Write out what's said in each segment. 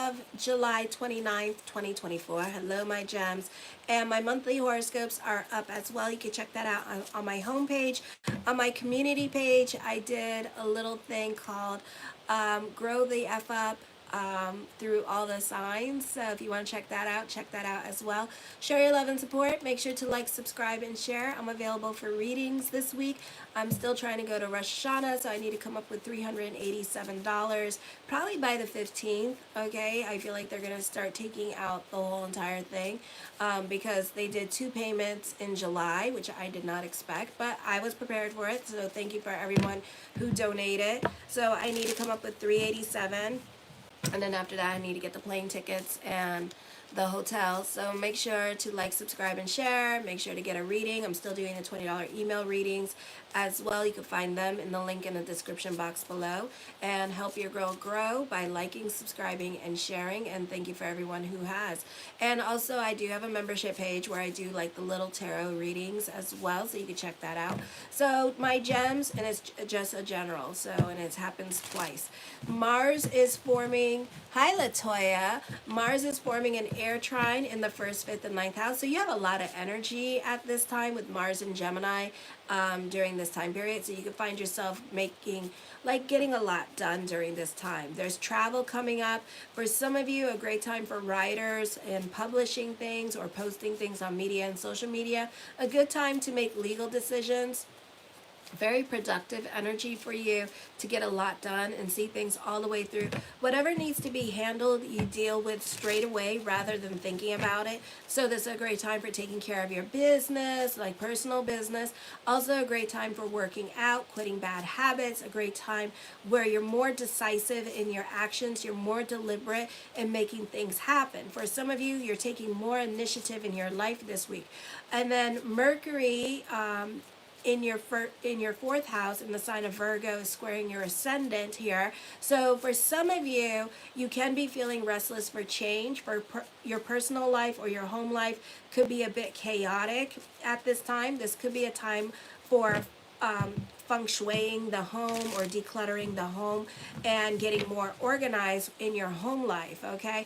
of July 29th, 2024. Hello, my gems. And my monthly horoscopes are up as well. You can check that out on my homepage. On my community page, I did a little thing called Grow the F Up through all the signs. So if you want to check that out as well. Share your love and support. Make sure to like, subscribe, and share. I'm available for readings this week. I'm still trying to go to Rosh Hashanah, so I need to come up with $387, probably by the 15th, okay? I feel like they're going to start taking out the whole entire thing because they did 2 payments in July, which I did not expect, but I was prepared for it, so thank you for everyone who donated. So I need to come up with $387. And then after that, I need to get the plane tickets and the hotel. So make sure to like, subscribe, and share. Make sure to get a reading. I'm still doing the $20 email readings as well. You can find them in the link in the description box below. And help your girl grow by liking, subscribing, and sharing. And thank you for everyone who has. And also, I do have a membership page where I do like the little tarot readings as well. So you can check that out. So my gems, and it's just a general. So, and it happens twice. Mars is forming, hi Latoya, Mars is forming an air trine in the 1st, 5th, and 9th house. So you have a lot of energy at this time with Mars and Gemini during this time period. So you can find yourself getting a lot done during this time. There's travel coming up. For some of you, a great time for writers and publishing things or posting things on media and social media. A good time to make legal decisions. Very productive energy for you to get a lot done and see things all the way through. Whatever needs to be handled, you deal with straight away rather than thinking about it. So this is a great time for taking care of your business, like personal business. Also a great time for working out, quitting bad habits. A great time where you're more decisive in your actions. You're more deliberate in making things happen. For some of you, you're taking more initiative in your life this week. And then Mercury, in your 4th house in the sign of Virgo is squaring your ascendant here. So for some of you, you can be feeling restless for change. For your personal life or your home life could be a bit chaotic at this time. This could be a time for feng shuiing the home or decluttering the home and getting more organized in your home life, okay?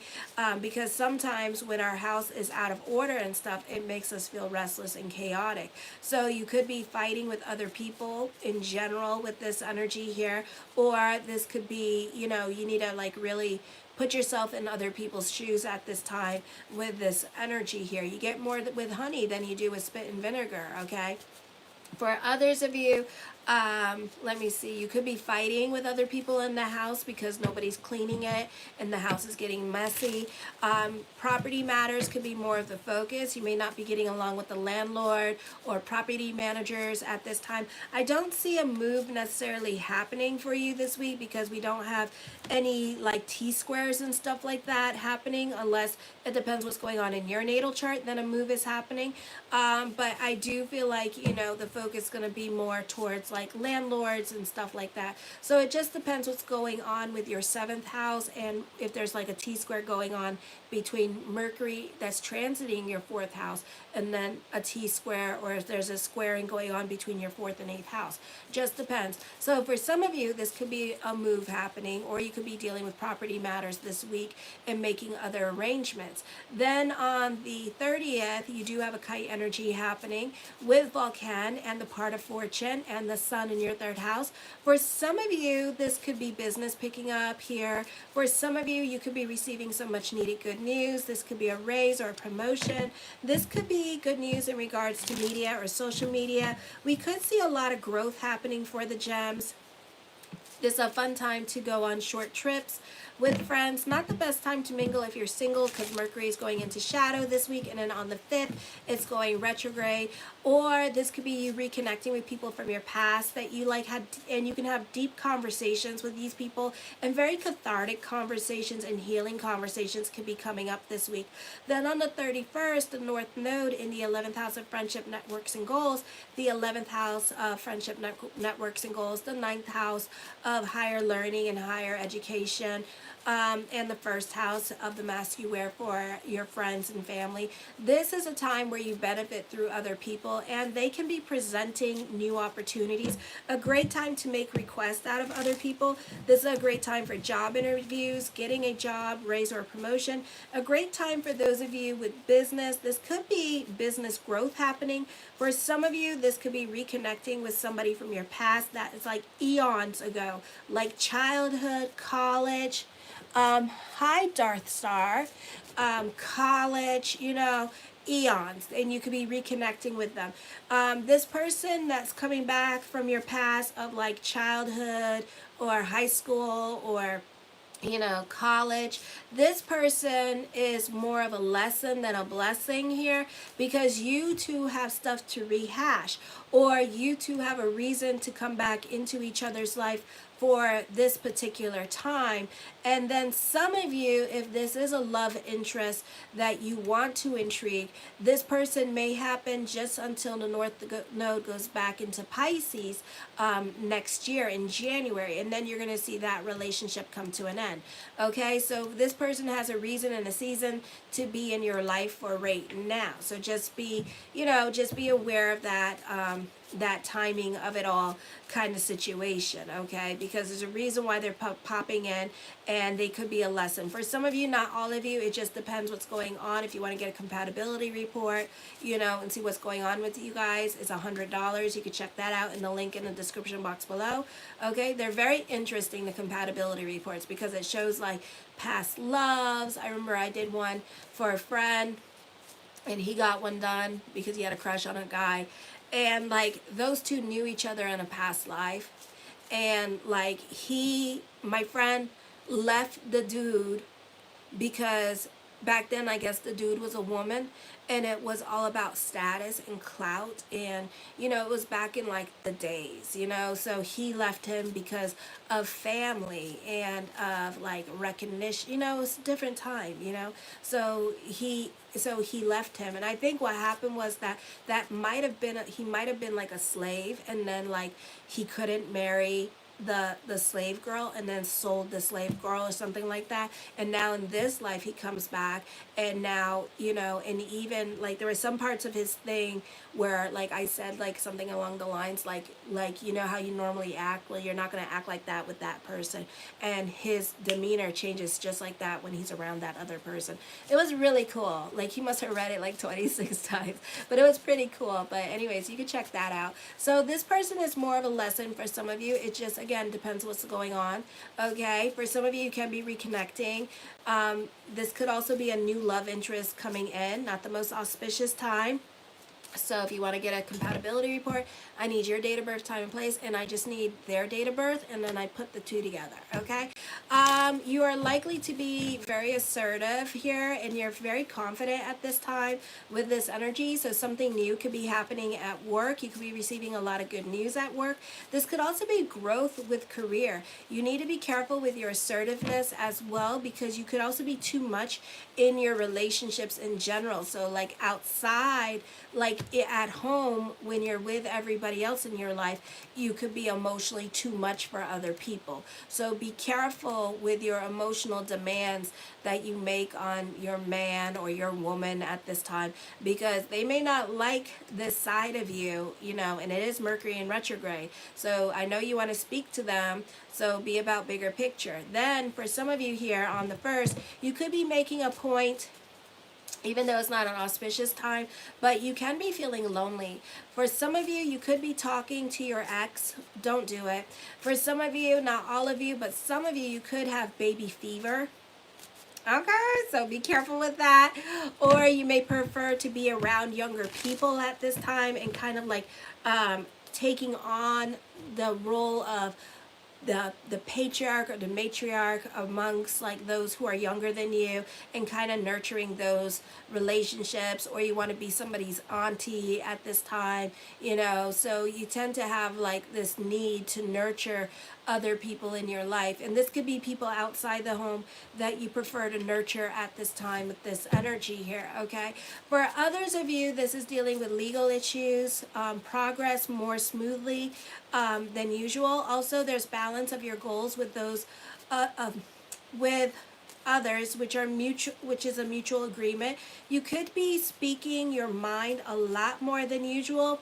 Because sometimes when our house is out of order and stuff, it makes us feel restless and chaotic. So you could be fighting with other people in general with this energy here, or this could be, you need to like really put yourself in other people's shoes at this time with this energy here. You get more with honey than you do with spit and vinegar, okay? For others of you, let me see, you could be fighting with other people in the house because nobody's cleaning it and the house is getting messy. Property matters could be more of the focus. You may not be getting along with the landlord or property managers at this time. I don't see a move necessarily happening for you this week because we don't have any like T-squares and stuff like that happening, unless it depends what's going on in your natal chart, then a move is happening. But I do feel like, the focus is going to be more towards like landlords and stuff like that. So it just depends what's going on with your 7th house and if there's like a T-square going on between Mercury that's transiting your 4th house and then a T-square, or if there's a squaring going on between your 4th and 8th house. Just depends. So for some of you, this could be a move happening, or you could be dealing with property matters this week and making other arrangements. Then on the 30th, you do have a kite energy happening with Vulcan and the part of fortune and the sun in your 3rd house. For some of you, this could be business picking up here. For some of you, you could be receiving some much needed good news. This could be a raise or a promotion. This could be good news in regards to media or social media. We could see a lot of growth happening for the gems. This is a fun time to go on short trips with friends. Not the best time to mingle if you're single because Mercury is going into shadow this week, and then on the 5th it's going retrograde. Or this could be you reconnecting with people from your past that you like had, and you can have deep conversations with these people, and very cathartic conversations and healing conversations can be coming up this week. Then on the 31st, the North Node in the 11th house of friendship, networks, and goals, the 11th house of friendship, networks, and goals, the 9th house of higher learning and higher education, and the first house of the mask you wear for your friends and family. This is a time where you benefit through other people, and they can be presenting new opportunities. A great time to make requests out of other people. This is a great time for job interviews, getting a job, raise or promotion. A great time for those of you with business. This could be business growth happening. For some of you, this could be reconnecting with somebody from your past that is like eons ago, like childhood, college. Hi, Darth Star. College, eons, and you could be reconnecting with them. This person that's coming back from your past of like childhood or high school or college, this person is more of a lesson than a blessing here, because you two have stuff to rehash, or you two have a reason to come back into each other's life for this particular time. And then some of you, if this is a love interest that you want to intrigue, this person may happen just until the North Node goes back into Pisces next year in January, and then you're going to see that relationship come to an end. Okay, so this person has a reason and a season to be in your life for right now. So just be, just be aware of that. That timing of it all kind of situation, okay? Because there's a reason why they're popping in, and they could be a lesson. For some of you, not all of you, it just depends what's going on. If you want to get a compatibility report, and see what's going on with you guys, it's $100. You can check that out in the link in the description box below, okay? They're very interesting, the compatibility reports, because it shows like past loves. I remember I did one for a friend, and he got one done because he had a crush on a guy. And like those two knew each other in a past life, and like my friend left the dude because back then I guess the dude was a woman, and it was all about status and clout, and it was back in like the days, so he left him because of family and of like recognition. It's a different time, so he left him. And I think what happened was that might have been he might have been like a slave, and then like he couldn't marry the slave girl, and then sold the slave girl or something like that. And now in this life he comes back, and now and even like there were some parts of his thing where like I said like something along the lines like how you normally act, well, you're not going to act like that with that person, and his demeanor changes just like that when he's around that other person. It was really cool. Like he must have read it like 26 times, but it was pretty cool. But anyways, you can check that out. So this person is more of a lesson for some of you. It just again depends what's going on, okay? For some of you, you can be reconnecting. This could also be a new love interest coming in, not the most auspicious time. So if you want to get a compatibility report, I need your date of birth, time, and place, and I just need their date of birth, and then I put the two together, okay? You are likely to be very assertive here, and you're very confident at this time with this energy, so something new could be happening at work. You could be receiving a lot of good news at work. This could also be growth with career. You need to be careful with your assertiveness as well, because you could also be too much in your relationships in general. So like outside, like at home, when you're with everybody else in your life, you could be emotionally too much for other people. So be careful with your emotional demands that you make on your man or your woman at this time, because they may not like this side of you, and it is Mercury in retrograde. So I know you want to speak to them, so be about bigger picture. Then for some of you here on the 1st, you could be making a point, even though it's not an auspicious time, but you can be feeling lonely. For some of you, you could be talking to your ex. Don't do it. For some of you, not all of you, but some of you, you could have baby fever. Okay, so be careful with that. Or you may prefer to be around younger people at this time, and kind of like taking on the role of the patriarch or the matriarch amongst like those who are younger than you, and kind of nurturing those relationships. Or you want to be somebody's auntie at this time, so you tend to have like this need to nurture other people in your life, and this could be people outside the home that you prefer to nurture at this time with this energy here, okay? For others of you, this is dealing with legal issues, progress more smoothly than usual. Also, there's balance of your goals with those with others, which is a mutual agreement. You could be speaking your mind a lot more than usual,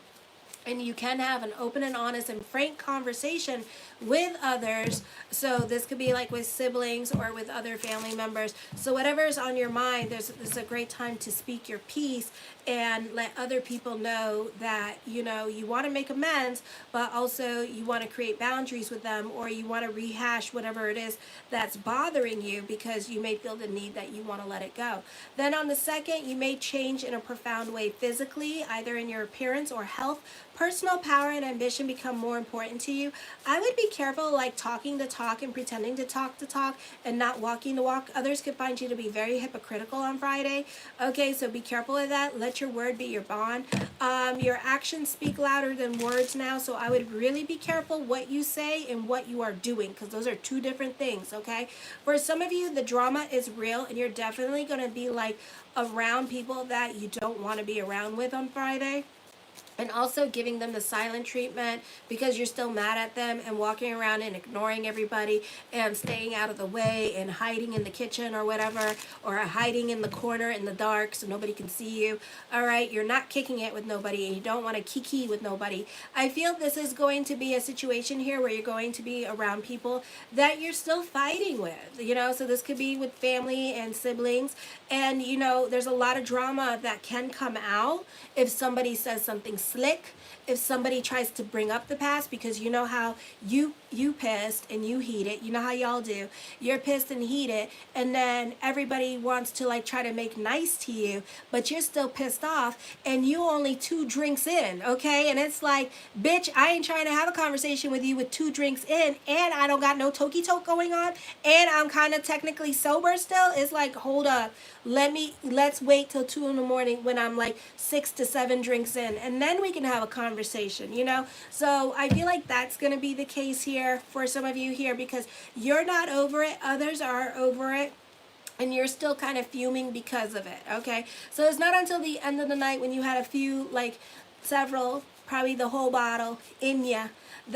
and you can have an open and honest and frank conversation with others. So this could be like with siblings or with other family members. So whatever is on your mind, this is a great time to speak your piece and let other people know that, you know, you want to make amends, but also you want to create boundaries with them, or you want to rehash whatever it is that's bothering you because you may feel the need that you want to let it go. Then on the second, you may change in a profound way physically, either in your appearance or health. Personal power and ambition become more important to you. I would be careful like talking the talk and pretending to talk the talk and not walking the walk. Others could find you to be very hypocritical on Friday. Okay, so be careful of that. Let your word be your bond. Your actions speak louder than words now, so I would really be careful what you say and what you are doing, because those are two different things, okay? For some of you, the drama is real, and you're definitely going to be like around people that you don't want to be around with on Friday. And also giving them the silent treatment because you're still mad at them, and walking around and ignoring everybody and staying out of the way and hiding in the kitchen or whatever, or hiding in the corner in the dark so nobody can see you. All right, you're not kicking it with nobody, and you don't want to kiki with nobody. I feel this is going to be a situation here where you're going to be around people that you're still fighting with, you know, so this could be with family and siblings. And, you know, there's a lot of drama that can come out if somebody says something slick, if somebody tries to bring up the past, because you know how you pissed and you heat it. You know how y'all do. You're pissed and heat it, and then everybody wants to like try to make nice to you, but you're still pissed off, and you only 2 drinks in, okay? And it's like, bitch, I ain't trying to have a conversation with you with 2 drinks in, and I don't got no toki toke going on, and I'm kind of technically sober still. It's like, hold up. Let's wait till 2 in the morning when I'm like 6 to 7 drinks in, and then we can have a conversation, you know? So I feel like that's going to be the case here for some of you here, because you're not over it. Others are over it, and you're still kind of fuming because of it, okay? So it's not until the end of the night when you had a few, like several, probably the whole bottle in ya,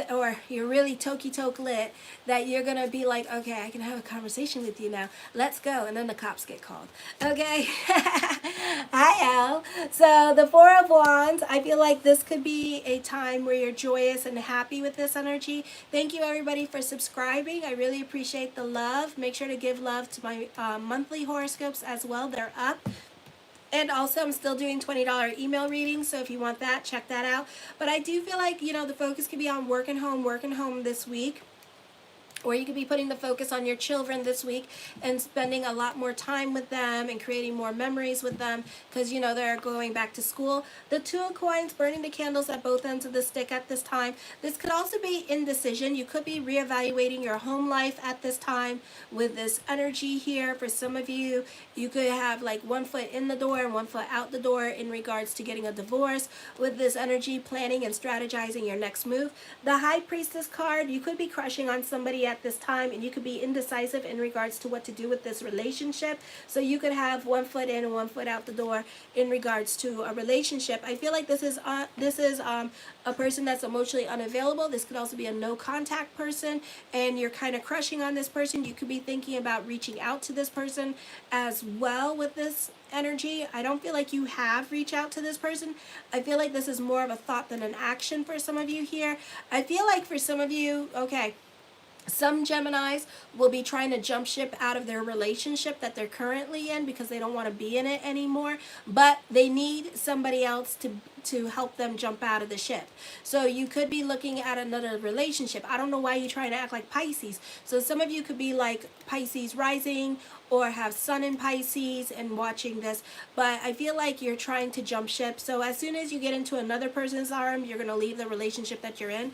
or you're really toki toke lit, that you're gonna be like, okay, I can have a conversation with you now. Let's go. And then the cops get called. Okay. Hi, Al. So the 4 of Wands, I feel like this could be a time where you're joyous and happy with this energy. Thank you, everybody, for subscribing. I really appreciate the love. Make sure to give love to my monthly horoscopes as well. They're up. And also, I'm still doing $20 email readings, so if you want that, check that out. But I do feel like, you know, the focus could be on working home this week. Or you could be putting the focus on your children this week and spending a lot more time with them and creating more memories with them, because, you know, they're going back to school. The 2 of Coins, burning the candles at both ends of the stick at this time. This could also be indecision. You could be reevaluating your home life at this time with this energy here. For some of you, you could have like 1 foot in the door and 1 foot out the door in regards to getting a divorce with this energy, planning and strategizing your next move. The High Priestess card, you could be crushing on somebody at this time, and you could be indecisive in regards to what to do with this relationship. So you could have 1 foot in and 1 foot out the door in regards to a relationship. I feel like this is a person that's emotionally unavailable. This could also be a no contact person, and you're kind of crushing on this person. You could be thinking about reaching out to this person as well with this energy. I don't feel like you have reached out to this person. I feel like this is more of a thought than an action for some of you here. I feel like for some of you, okay, some Geminis will be trying to jump ship out of their relationship that they're currently in because they don't want to be in it anymore, but they need somebody else to help them jump out of the ship. So you could be looking at another relationship. I don't know why you're trying to act like Pisces. So some of you could be like Pisces rising or have Sun in Pisces and watching this, but I feel like you're trying to jump ship. So as soon as you get into another person's arm, you're going to leave the relationship that you're in.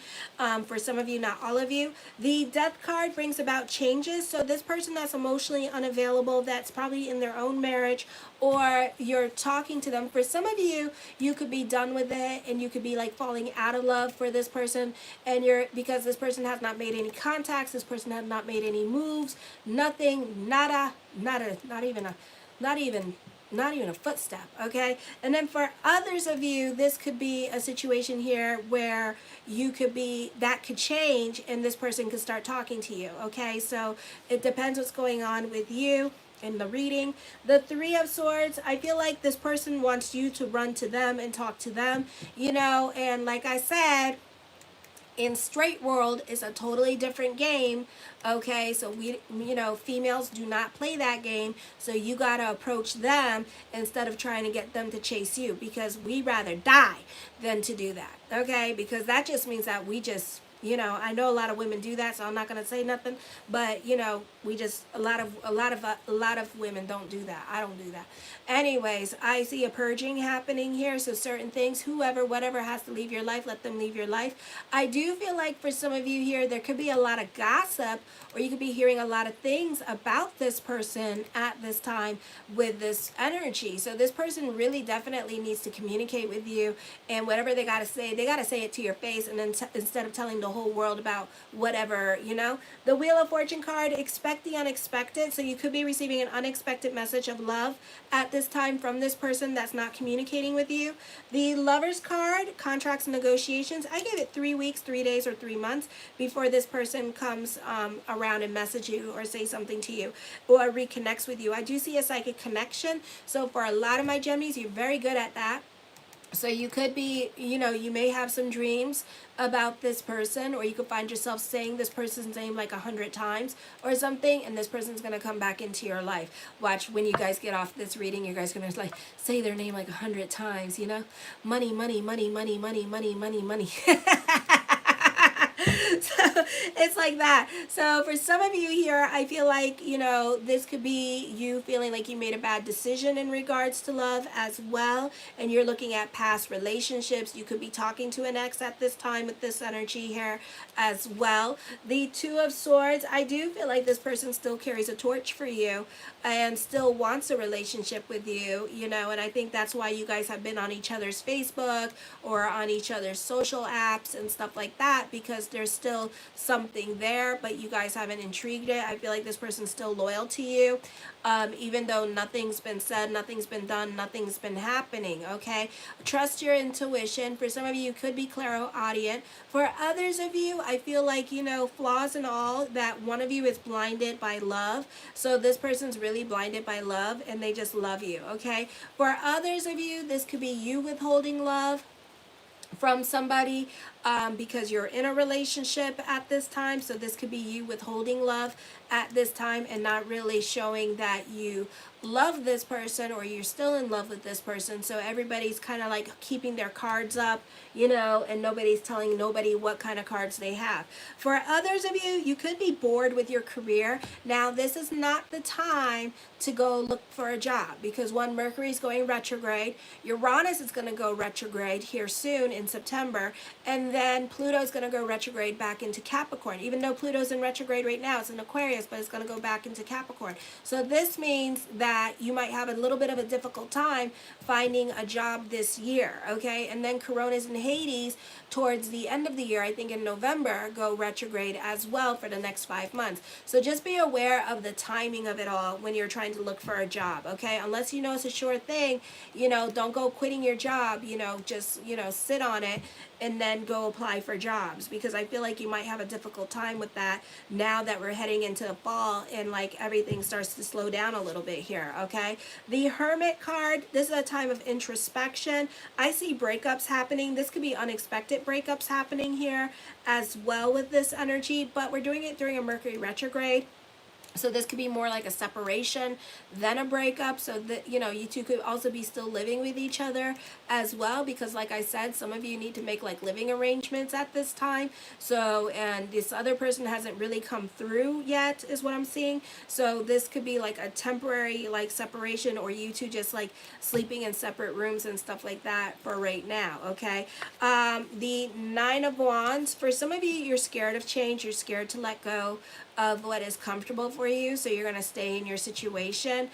For some of you, not all of you. The Death card brings about changes. So this person that's emotionally unavailable, that's probably in their own marriage, or you're talking to them. For some of you, you could be done with it, and you could be like falling out of love for this person, and because this person has not made any contacts, this person has not made any moves, nothing, nada, not even not even a footstep, okay? And then for others of you, this could be a situation here where you could be, that could change and this person could start talking to you, okay? So it depends what's going on with you in the reading. The Three of Swords, I feel like this person wants you to run to them and talk to them, you know, and like I said, in straight world is a totally different game, okay? So we, you know, females do not play that game, so you got to approach them instead of trying to get them to chase you, because we rather die than to do that, okay? Because that just means that we just, you know, I know a lot of women do that, so I'm not going to say nothing, but you know, we just, a lot of women don't do that. I don't do that. Anyways, I see a purging happening here, so certain things, whoever, whatever has to leave your life, let them leave your life. I do feel like for some of you here, there could be a lot of gossip, or you could be hearing a lot of things about this person at this time with this energy. So this person really definitely needs to communicate with you, and whatever they got to say it to your face, and then instead of telling the whole world about whatever, you know. The Wheel of Fortune card, expect the unexpected. So you could be receiving an unexpected message of love at this time from this person that's not communicating with you. The Lovers card, contracts and negotiations. I gave it 3 weeks, 3 days, or 3 months before this person comes around and message you or say something to you or reconnects with you. I do see a psychic connection. So for a lot of my Geminis, you're very good at that. So you could be, you know, you may have some dreams about this person, or you could find yourself saying this person's name like 100 times or something, and this person's going to come back into your life. Watch, when you guys get off this reading, you guys are going to like say their name like 100 times, you know? Money, money, money, money, money, money, money, money. So it's like that. So for some of you here, I feel like, you know, this could be you feeling like you made a bad decision in regards to love as well, and you're looking at past relationships. You could be talking to an ex at this time with this energy here as well. The Two of Swords, I do feel like this person still carries a torch for you and still wants a relationship with you, you know, and I think that's why you guys have been on each other's Facebook or on each other's social apps and stuff like that, because there's still something there, but you guys haven't intrigued it. I feel like this person's still loyal to you, even though nothing's been said, nothing's been done, nothing's been happening, okay? Trust your intuition. For some of you, could be clairaudient. For others of you, I feel like, you know, flaws and all, that one of you is blinded by love. So this person's really blinded by love, and they just love you, okay? For others of you, this could be you withholding love from somebody because you're in a relationship at this time. So this could be you withholding love at this time and not really showing that you love this person, or you're still in love with this person. So everybody's kind of like keeping their cards up, you know, and nobody's telling nobody what kind of cards they have. For others of you, you could be bored with your career. Now, this is not the time to go look for a job, because one, Mercury is going retrograde, Uranus is going to go retrograde here soon in September, and then Pluto is going to go retrograde back into Capricorn. Even though Pluto's in retrograde right now, it's in Aquarius, but it's going to go back into Capricorn. So this means that you might have a little bit of a difficult time finding a job this year, okay? And then Coronas and Hades towards the end of the year, I think in November, go retrograde as well for the next 5 months. So just be aware of the timing of it all when you're trying to look for a job, okay? Unless you know it's a sure thing, you know, don't go quitting your job, you know, just, you know, sit on it and then go apply for jobs, because I feel like you might have a difficult time with that now that we're heading into the fall and like everything starts to slow down a little bit here, okay? The Hermit card, this is a time of introspection. I see breakups happening. This could be unexpected breakups happening here as well with this energy, but we're doing it during a Mercury retrograde. So this could be more like a separation than a breakup. So that, you know, you two could also be still living with each other as well, because like I said, some of you need to make like living arrangements at this time. So, and this other person hasn't really come through yet is what I'm seeing. So this could be like a temporary like separation, or you two just like sleeping in separate rooms and stuff like that for right now, okay? The Nine of Wands, for some of you, you're scared of change. You're scared to let go of what is comfortable for for you, so you're going to stay in your situation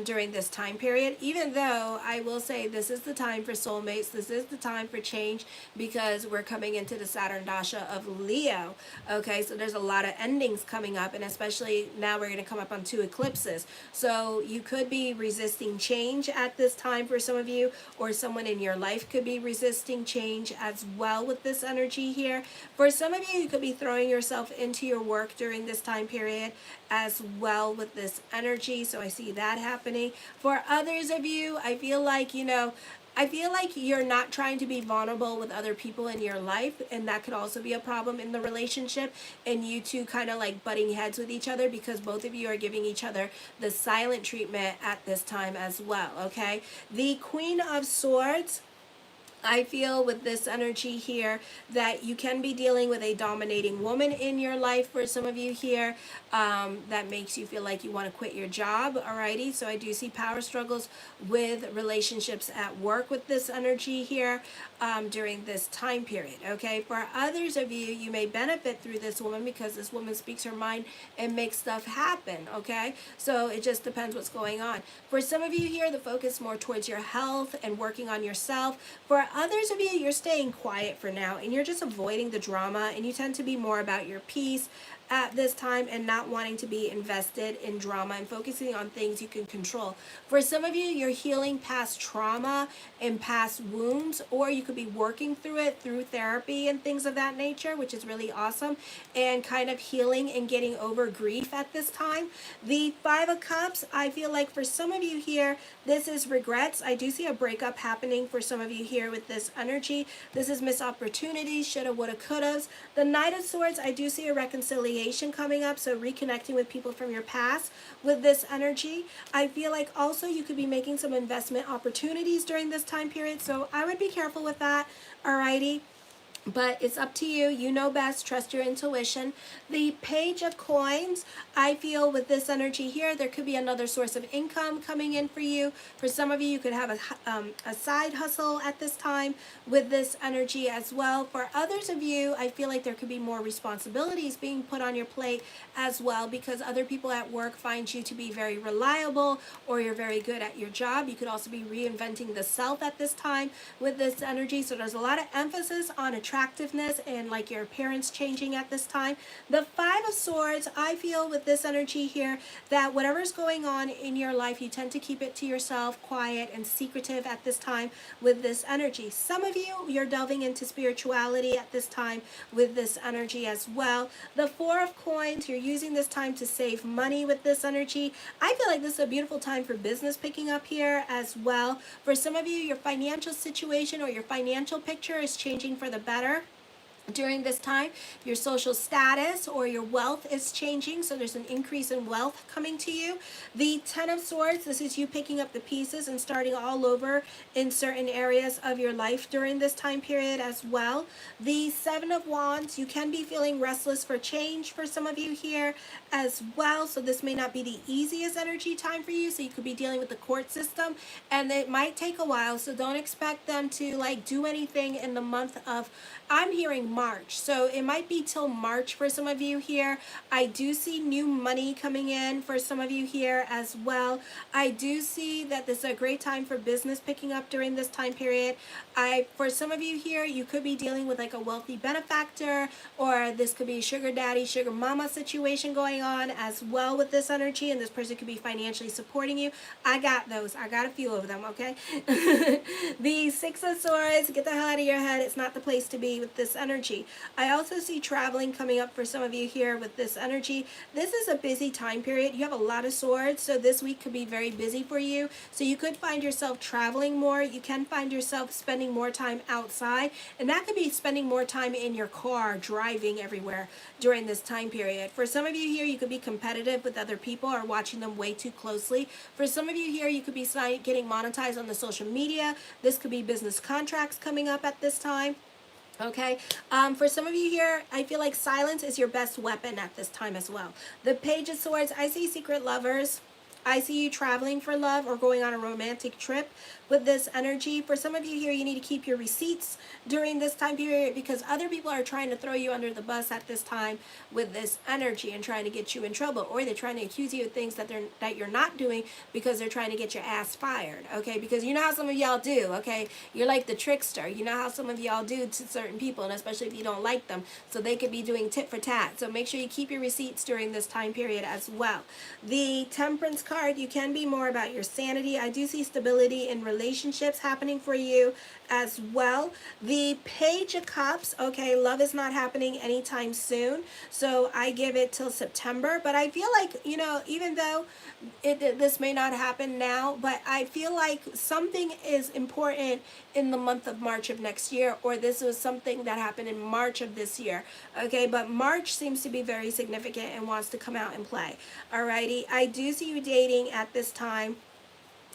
during this time period, even though I will say this is the time for soulmates. This is the time for change, because we're coming into the Saturn Dasha of Leo. Okay, so there's a lot of endings coming up, and especially now we're going to come up on 2 eclipses. So you could be resisting change at this time for some of you, or someone in your life could be resisting change as well with this energy here. For some of you, you could be throwing yourself into your work during this time period as well with this energy. So I see that happening. For others of you, I feel like, I feel like you're not trying to be vulnerable with other people in your life, and that could also be a problem in the relationship, and you two kind of like butting heads with each other because both of you are giving each other the silent treatment at this time as well, okay? The Queen of Swords, I feel with this energy here that you can be dealing with a dominating woman in your life for some of you here, that makes you feel like you want to quit your job, alrighty? So I do see power struggles with relationships at work with this energy here during this time period, okay? For others of you, you may benefit through this woman because this woman speaks her mind and makes stuff happen, okay? So it just depends what's going on. For some of you here, the focus more towards your health and working on yourself. For others of you, you're staying quiet for now and you're just avoiding the drama, and you tend to be more about your peace at this time and not wanting to be invested in drama and focusing on things you can control. For some of you, you're healing past trauma and past wounds, or you could be working through it through therapy and things of that nature, which is really awesome, and kind of healing and getting over grief at this time. The 5 of Cups, I feel like for some of you here, this is regrets. I do see a breakup happening for some of you here with this energy. This is missed opportunities, shoulda, woulda, couldas. The Knight of Swords, I do see a reconciliation coming up, so reconnecting with people from your past with this energy. I feel like also you could be making some investment opportunities during this time period, so I would be careful with that, alrighty? But it's up to you. You know best. Trust your intuition. The Page of Coins, I feel with this energy here, there could be another source of income coming in for you. For some of you, you could have a side hustle at this time with this energy as well. For others of you, I feel like there could be more responsibilities being put on your plate as well, because other people at work find you to be very reliable, or you're very good at your job. You could also be reinventing the self at this time with this energy. So there's a lot of emphasis on attractiveness and like your appearance changing at this time. The 5 of Swords, I feel with this energy here that whatever's going on in your life, you tend to keep it to yourself, quiet and secretive at this time with this energy. Some of you, you're delving into spirituality at this time with this energy as well. The 4 of Coins, you're using this time to save money with this energy. I feel like this is a beautiful time for business picking up here as well. For some of you, your financial situation or your financial picture is changing for the better during this time. Your social status or your wealth is changing, so there's an increase in wealth coming to you. The 10 of Swords, this is you picking up the pieces and starting all over in certain areas of your life during this time period as well. The 7 of Wands, you can be feeling restless for change for some of you here as well, so this may not be the easiest energy time for you, so you could be dealing with the court system, and it might take a while, so don't expect them to like do anything in the month of, I'm hearing March, so it might be till March for some of you here. I do see new money coming in for some of you here as well. I do see that this is a great time for business picking up during this time period. For some of you here, you could be dealing with like a wealthy benefactor, or this could be a sugar daddy, sugar mama situation going on as well with this energy, and this person could be financially supporting you. I got those. I got a few of them, okay? The 6 of Swords, get the hell out of your head. It's not the place to be with this energy. I also see traveling coming up for some of you here with this energy. This is a busy time period. You have a lot of swords, so this week could be very busy for you. So you could find yourself traveling more. You can find yourself spending more time outside, and that could be spending more time in your car, driving everywhere during this time period. For some of you here, you could be competitive with other people or watching them way too closely. For some of you here, you could be getting monetized on the social media. This could be business contracts coming up at this time. Okay, for some of you here, I feel like silence is your best weapon at this time as well. The Page of Swords, I see secret lovers. I see you traveling for love or going on a romantic trip with this energy. For some of you here, you need to keep your receipts during this time period because other people are trying to throw you under the bus at this time with this energy and trying to get you in trouble, or they're trying to accuse you of things that you're not doing because they're trying to get your ass fired, okay? Because you know how some of y'all do, okay? You're like the trickster. You know how some of y'all do to certain people, and especially if you don't like them, so they could be doing tit for tat. So make sure you keep your receipts during this time period as well. The Temperance card, you can be more about your sanity. I do see stability in relationships happening for you as well. The Page of Cups, okay, love is not happening anytime soon, so I give it till September. But I feel like, you know, even though this may not happen now, but I feel like something is important in the month of March of next year, or this was something that happened in March of this year, okay? But March seems to be very significant and wants to come out and play. Alrighty, I do see you dating at this time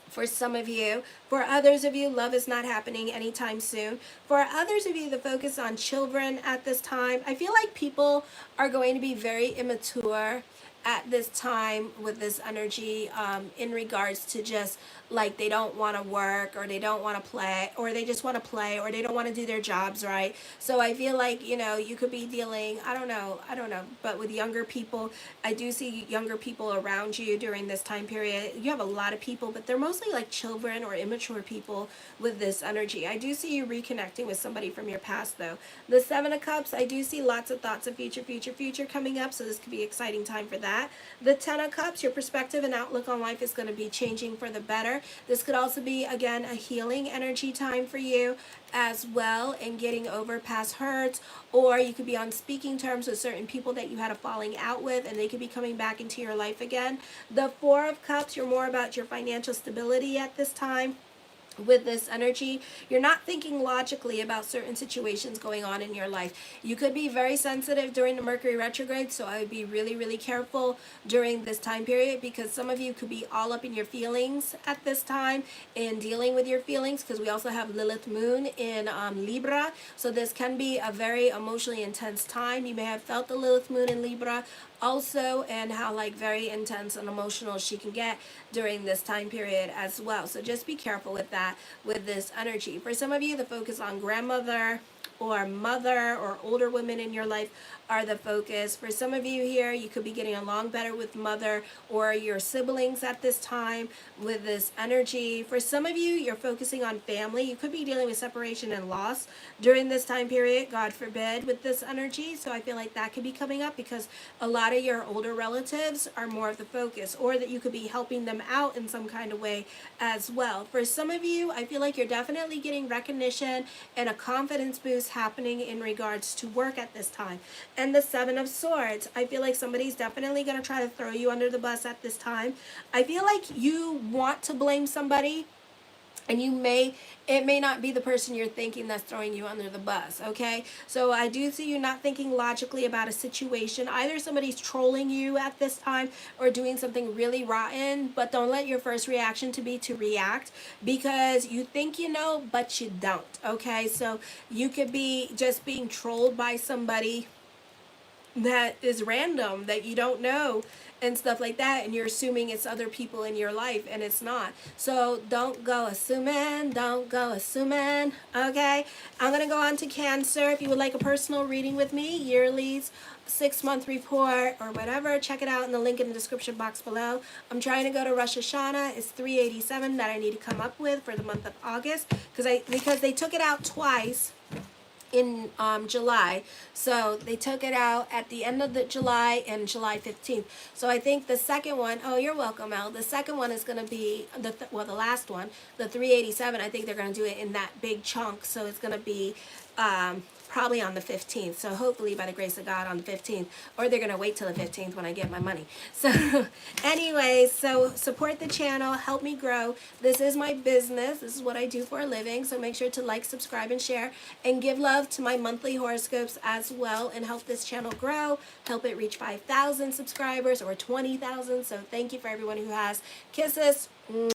for some of you. For others of you, love is not happening anytime soon. For others of you, the focus on children at this time. I feel like people are going to be very immature at this time with this energy in regards to just like they don't want to work, or they don't want to play, or they just want to play, or they don't want to do their jobs right. So I feel like, you know, you could be dealing, I don't know, but with younger people. I do see younger people around you during this time period. You have a lot of people, but they're mostly like children or immature people with this energy. I do see you reconnecting with somebody from your past though. The Seven of Cups, I do see lots of thoughts of future coming up, so this could be an exciting time for that. The Ten of Cups, your perspective and outlook on life is going to be changing for the better. This could also be, again, a healing energy time for you as well, and getting over past hurts, or you could be on speaking terms with certain people that you had a falling out with, and they could be coming back into your life again. The Four of Cups, you're more about your financial stability at this time. With this energy, you're not thinking logically about certain situations going on in your life. You could be very sensitive during the Mercury retrograde, so I would be really careful during this time period, because some of you could be all up in your feelings at this time and dealing with your feelings, because we also have Lilith Moon in Libra, so this can be a very emotionally intense time. You may have felt the Lilith Moon in Libra also, and how like very intense and emotional she can get during this time period as well. So just be careful with that, with this energy. For some of you, the focus on grandmother or mother or older women in your life are the focus. For some of you here, you could be getting along better with mother or your siblings at this time with this energy. For some of you, you're focusing on family. You could be dealing with separation and loss during this time period, God forbid, with this energy. So I feel like that could be coming up because a lot of your older relatives are more of the focus, or that you could be helping them out in some kind of way as well. For some of you, I feel like you're definitely getting recognition and a confidence boost happening in regards to work at this time. And the Seven of Swords, I feel like somebody's definitely going to try to throw you under the bus at this time. I feel like you want to blame somebody, and it may not be the person you're thinking that's throwing you under the bus, okay? So I do see you not thinking logically about a situation. Either somebody's trolling you at this time or doing something really rotten, but don't let your first reaction to be to react, because you think you know, but you don't, okay? So you could be just being trolled by somebody that is random, that you don't know, and stuff like that, and you're assuming it's other people in your life, and it's not. So don't go assuming, okay? I'm gonna go on to Cancer. If you would like a personal reading with me, yearlies, 6-month report, or whatever, check it out in the link in the description box below. I'm trying to go to Rosh Hashanah. It's 387 that I need to come up with for the month of August, because they took it out twice in July. So they took it out at the end of the July and July 15th. So I think the second one, oh, you're welcome, Al. The second one is going to be, the last one, the 387, I think they're going to do it in that big chunk. So it's going to be probably on the 15th. So hopefully by the grace of God on the 15th, or they're going to wait till the 15th when I get my money. So anyways, so support the channel, help me grow. This is my business. This is what I do for a living. So make sure to like, subscribe, and share, and give love to my monthly horoscopes as well, and help this channel grow, help it reach 5,000 subscribers or 20,000. So thank you for everyone who has. Kisses.